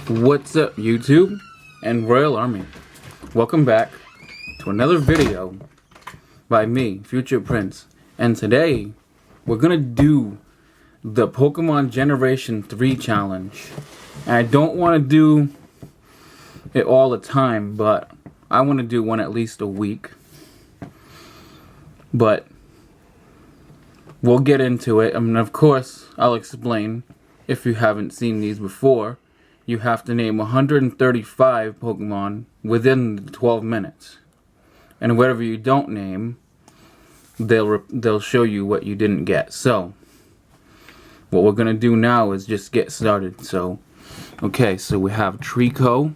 What's up, YouTube and Royal Army? Welcome back to another video by me, Future Prince. And today, we're gonna do the Pokemon Generation 3 challenge. And I don't want to do it all the time, but I want to do one at least a week. But we'll get into it. I mean, of course, I'll explain. If you haven't seen these before, you have to name 135 Pokemon within 12 minutes. And whatever you don't name, they'll show you what you didn't get. So, what we're going to do now is just get started. So, okay, so we have Treecko.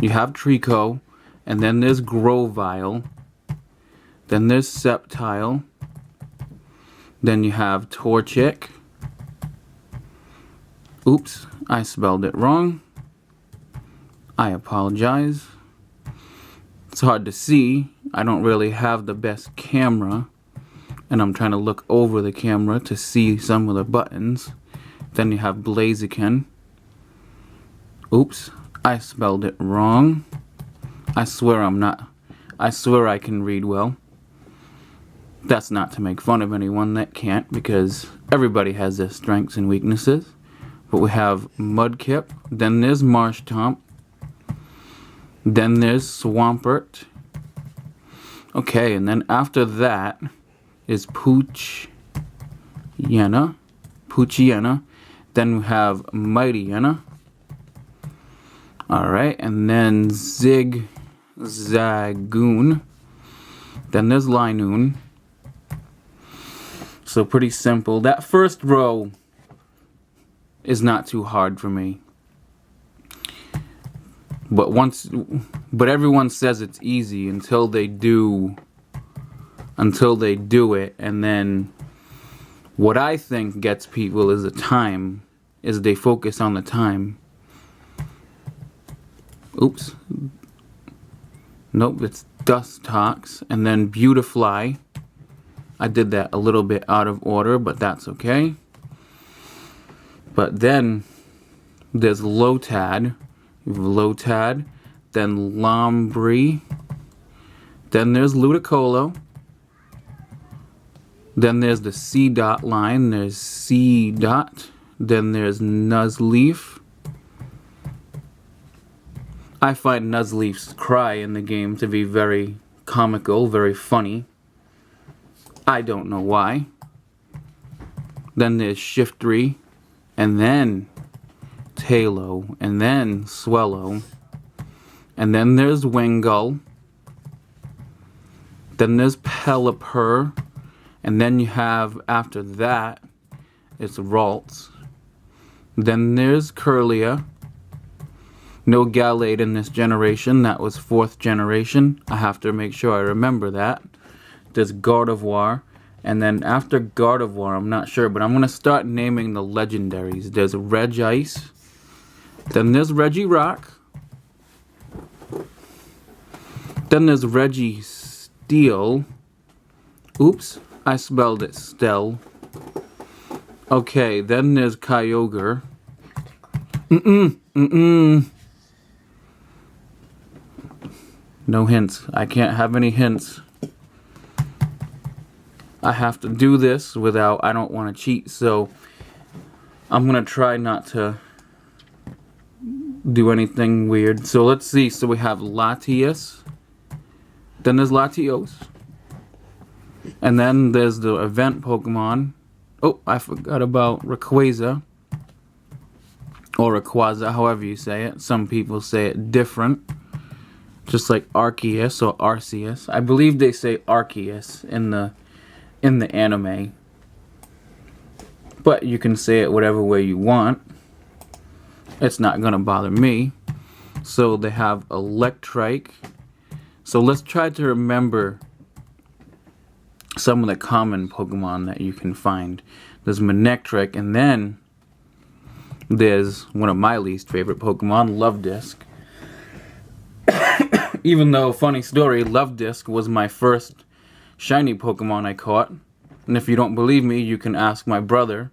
You have Treecko. And then there's Grovyle. Then there's Sceptile. Then you have Torchic. Oops, I spelled it wrong. I apologize. It's hard to see. I don't really have the best camera. And I'm trying to look over the camera to see some of the buttons. Then you have Blaziken. Oops, I spelled it wrong. I swear I can read well. That's not to make fun of anyone that can't, because everybody has their strengths and weaknesses. But we have Mudkip, then there's Marshtomp, then there's Swampert. Okay, and then after that is Poochyena. Then we have Mightyena. Alright, and then Zigzagoon. Then there's Linoone. So pretty simple. That first row is not too hard for me. But everyone says it's easy until they do it, and then what I think gets people is the time, is they focus on the time. Oops. Nope, it's Dustox, and then Beautifly. I did that a little bit out of order, but that's okay. But then there's Lotad. You have Lotad, then Lombre, then there's Ludicolo, then there's the C-Dot line, there's C-Dot, then there's Nuzleaf. I find Nuzleaf's cry in the game to be very comical, very funny. I don't know why. Then there's Shiftry, and then Taillow, and then Swellow, and then there's Wingull, then there's Pelipper, and then you have, after that, it's Ralts, then there's Kirlia. No Gallade in this generation, that was 4th generation. I have to make sure I remember that. There's Gardevoir. And then after Gardevoir, I'm not sure, but I'm going to start naming the legendaries. There's Regice. Then there's Regirock. Then there's Registeel. Oops, I spelled it Stell. Okay, then there's Kyogre. No hints. I can't have any hints. I have to do this without, I don't want to cheat, so I'm going to try not to do anything weird. So let's see. So we have Latias. Then there's Latios. And then there's the event Pokemon. Oh, I forgot about Rayquaza. Or Rayquaza, however you say it. Some people say it different. Just like Arceus or Arceus. I believe they say Arceus in the anime. But you can say it whatever way you want. It's not gonna bother me. So they have Electrike. So let's try to remember some of the common Pokemon that you can find. There's Manectric, and then there's one of my least favorite Pokemon, Luvdisc. Even though, funny story, Luvdisc was my first shiny Pokemon I caught. And if you don't believe me, you can ask my brother.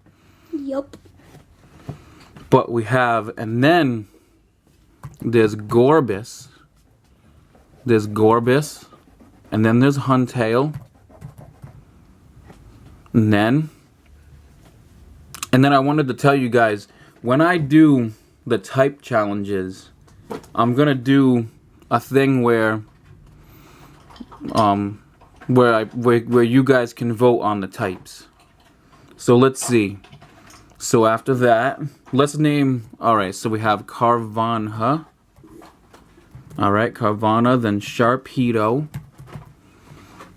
Yup. But we have, and then There's Gorbis. There's Gorbis. And then there's Huntail. And then I wanted to tell you guys, when I do the type challenges, I'm gonna do a thing where you guys can vote on the types. So let's see. So after that, let's name. All right. So we have Carvanha. All right, Carvanha. Then Sharpedo.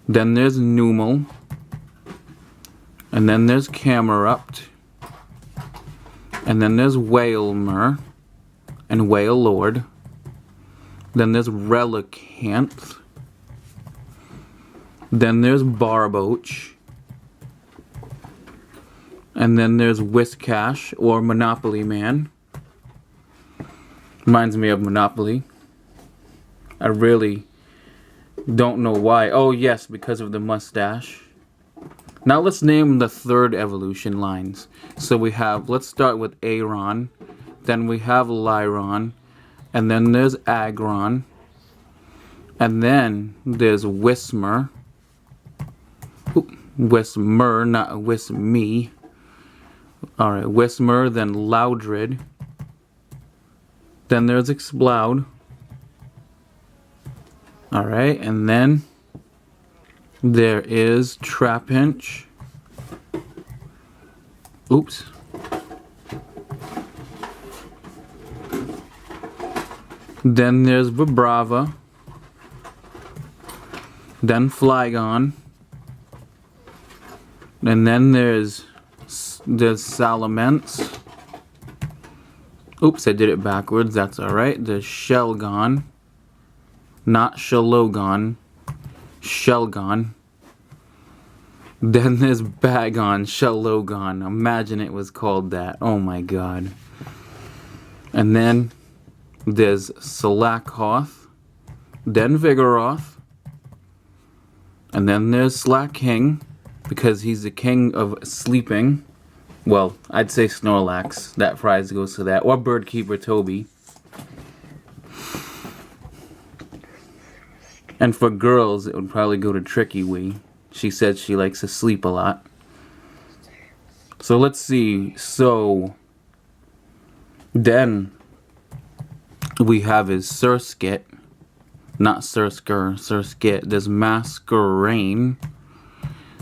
Then there's Numel. And then there's Camerupt. And then there's Wailmer and Wailord. Then there's Relicanth. Then there's Barboach. And then there's Whiscash or Monopoly Man. Reminds me of Monopoly. I really don't know why. Oh yes, because of the mustache. Now let's name the third evolution lines. So we have, let's start with Aron. Then we have Lyron. And then there's Aggron. And then there's Whismur. Whismur, not Whisme. Alright, Whismur, then Loudred. Then there's Exploud. Alright, and then there is Trapinch. Oops. Then there's Vibrava. Then Flygon. And then there's Salamence. Oops, I did it backwards. That's alright. There's Shelgon. Not Shalogon. Shelgon. Then there's Bagon. Shalogon. Imagine it was called that. Oh my god. And then there's Slakoth. Then Vigoroth. And then there's Slaking, because he's the king of sleeping. Well, I'd say Snorlax. That prize goes to that. Or Birdkeeper Toby. And for girls, it would probably go to Tricky Wee. She said she likes to sleep a lot. So let's see. So then we have his Surskit. Not Sursker, Surskit. There's Masquerain.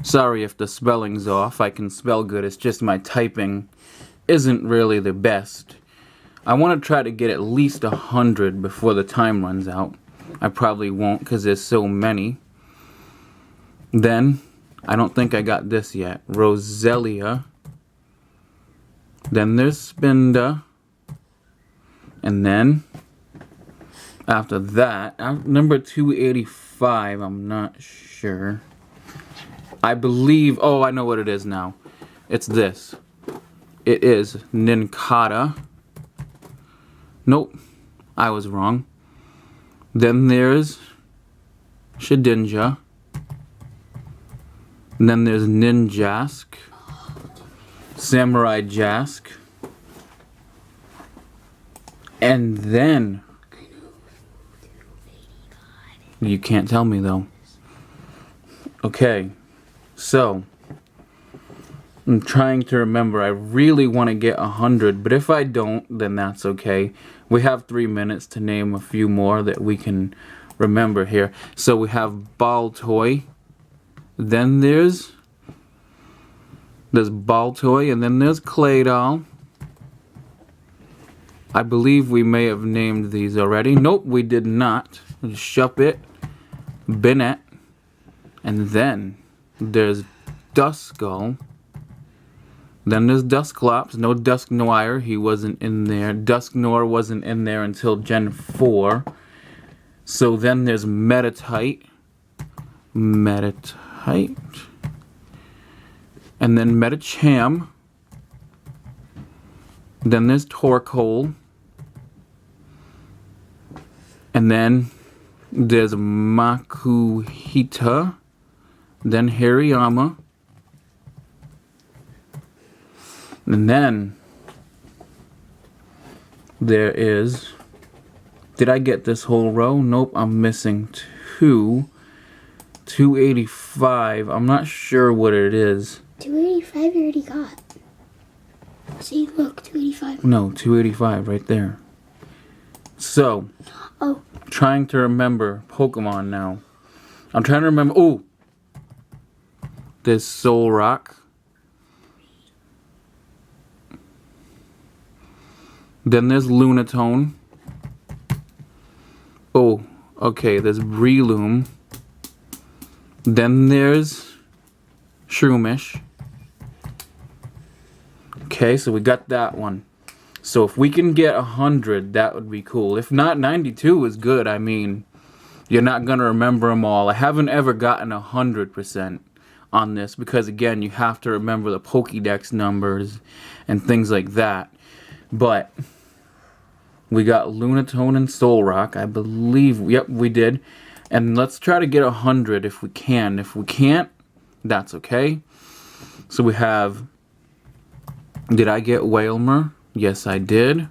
Sorry if the spelling's off. I can spell good. It's just my typing isn't really the best. I want to try to get at least 100 before the time runs out. I probably won't because there's so many. Then, I don't think I got this yet. Roselia. Then there's Spinda. And then, after that, number 285, I'm not sure. I believe, oh, I know what it is now. It's this. It is Nincada. Nope, I was wrong. Then there's Shedinja. And then there's Ninjask. Samurai Jask. And then, you can't tell me though. Okay, so I'm trying to remember. I really want to get 100, but if I don't, then that's okay. We have 3 minutes to name a few more that we can remember here. So we have Baltoy. Then there's Baltoy, and then there's Claydol. I believe we may have named these already. Nope, we did not. Shuppet, Bennett, and then there's Duskull. Then there's Dusclops. No Dusknoir, he wasn't in there. Dusknoir wasn't in there until Gen 4. So then there's Metatite. Metatite. And then Metacham. Then there's Torkoal. And then there's Makuhita. Then Hariyama. And then there is Did I get this whole row? Nope, I'm missing 2. 285. I'm not sure what it is. 285 you already got. See, look, 285. No, 285 right there. So, oh, trying to remember Pokemon now. I'm trying to remember. Oh, there's Solrock. Then there's Lunatone. Oh, okay, there's Breloom. Then there's Shroomish. Okay, so we got that one. So if we can get 100, that would be cool. If not, 92 is good. I mean, you're not going to remember them all. I haven't ever gotten 100% on this because, again, you have to remember the Pokédex numbers and things like that. But we got Lunatone and Solrock, I believe. Yep, we did. And let's try to get 100 if we can. If we can't, that's okay. So we have... Did I get Wailmer? Yes, I did.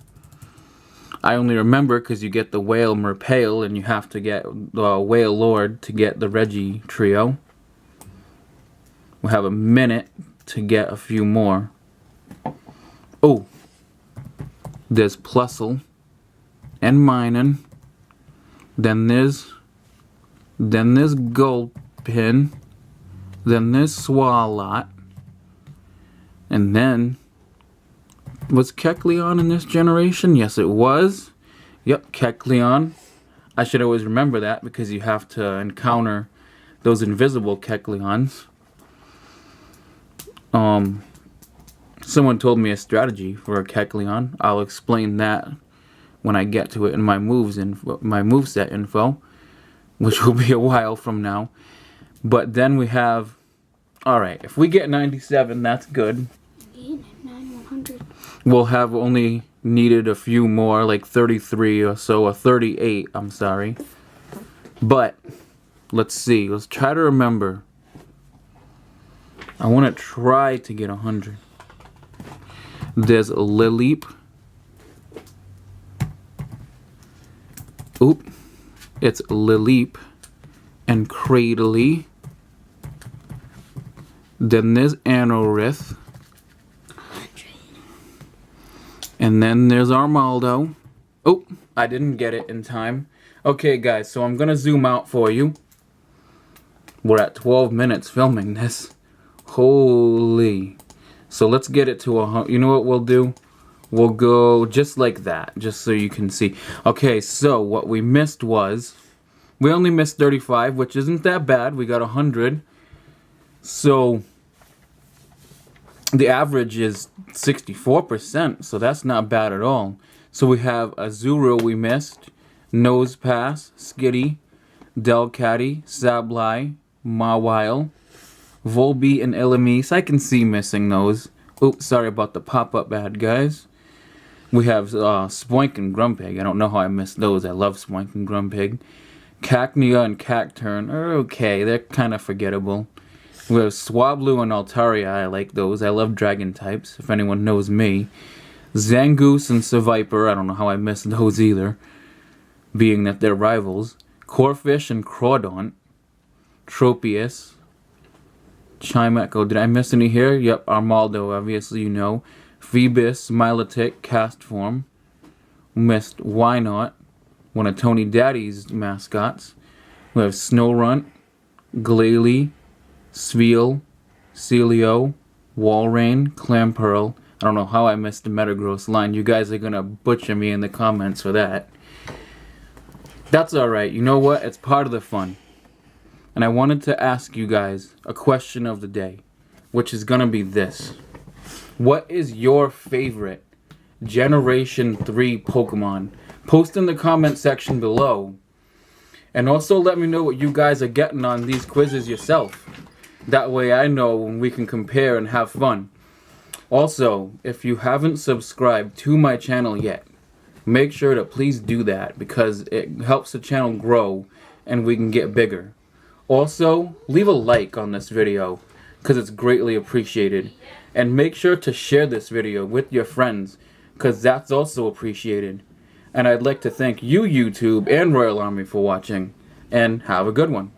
I only remember because you get the Wailmer Pale and you have to get the Wailord to get the Reggie trio. We'll have a minute to get a few more. Oh, there's Plusle and Minun. Then there's Gulpin. Then there's Swalot. And then, was Kecleon in this generation? Yes, it was. Yep, Kecleon. I should always remember that because you have to encounter those invisible Kecleons. Someone told me a strategy for a Kecleon. I'll explain that when I get to it in my moveset info, which will be a while from now. But then we have, alright, if we get 97, that's good. 100. We'll have only needed a few more, like 33 or so, or 38, I'm sorry. But, let's see, let's try to remember. I want to try to get 100. There's Lileep. Oop. It's Lileep and Cradily. Then there's Anorith. And then there's Armaldo. Oh, I didn't get it in time. Okay, guys, so I'm going to zoom out for you. We're at 12 minutes filming this. Holy. So let's get it to 100. You know what we'll do? We'll go just like that, just so you can see. Okay, so what we missed was, we only missed 35, which isn't that bad. We got 100. So the average is 64%, so that's not bad at all. So we have Azuro we missed, Nosepass, Skitty, Delcatty, Sableye, Mawile, Volbeat, and Illumise. I can see missing those. Oops, sorry about the pop-up ad, guys. We have Spoink and Grumpig. I don't know how I missed those. I love Spoink and Grumpig. Cacnea and Cacturn are okay. They're kind of forgettable. We have Swablu and Altaria. I like those. I love dragon types, if anyone knows me. Zangoose and Seviper. I don't know how I missed those either, being that they're rivals. Corphish and Crawdaunt. Tropius. Chimecho. Did I miss any here? Yep, Armaldo, obviously you know. Phoebus, Milotic, Castform. Missed Wynot, one of Tony Daddy's mascots. We have Snorunt, Glalie, Sveal, Celio, Walrein, Clamperl. I don't know how I missed the Metagross line. You guys are gonna butcher me in the comments for that. That's alright. You know what? It's part of the fun. And I wanted to ask you guys a question of the day, which is gonna be this. What is your favorite Generation 3 Pokemon? Post in the comment section below. And also let me know what you guys are getting on these quizzes yourself. That way I know when we can compare and have fun. Also, if you haven't subscribed to my channel yet, make sure to please do that because it helps the channel grow and we can get bigger. Also, leave a like on this video because it's greatly appreciated. And make sure to share this video with your friends because that's also appreciated. And I'd like to thank you, YouTube and Royal Army, for watching. And have a good one.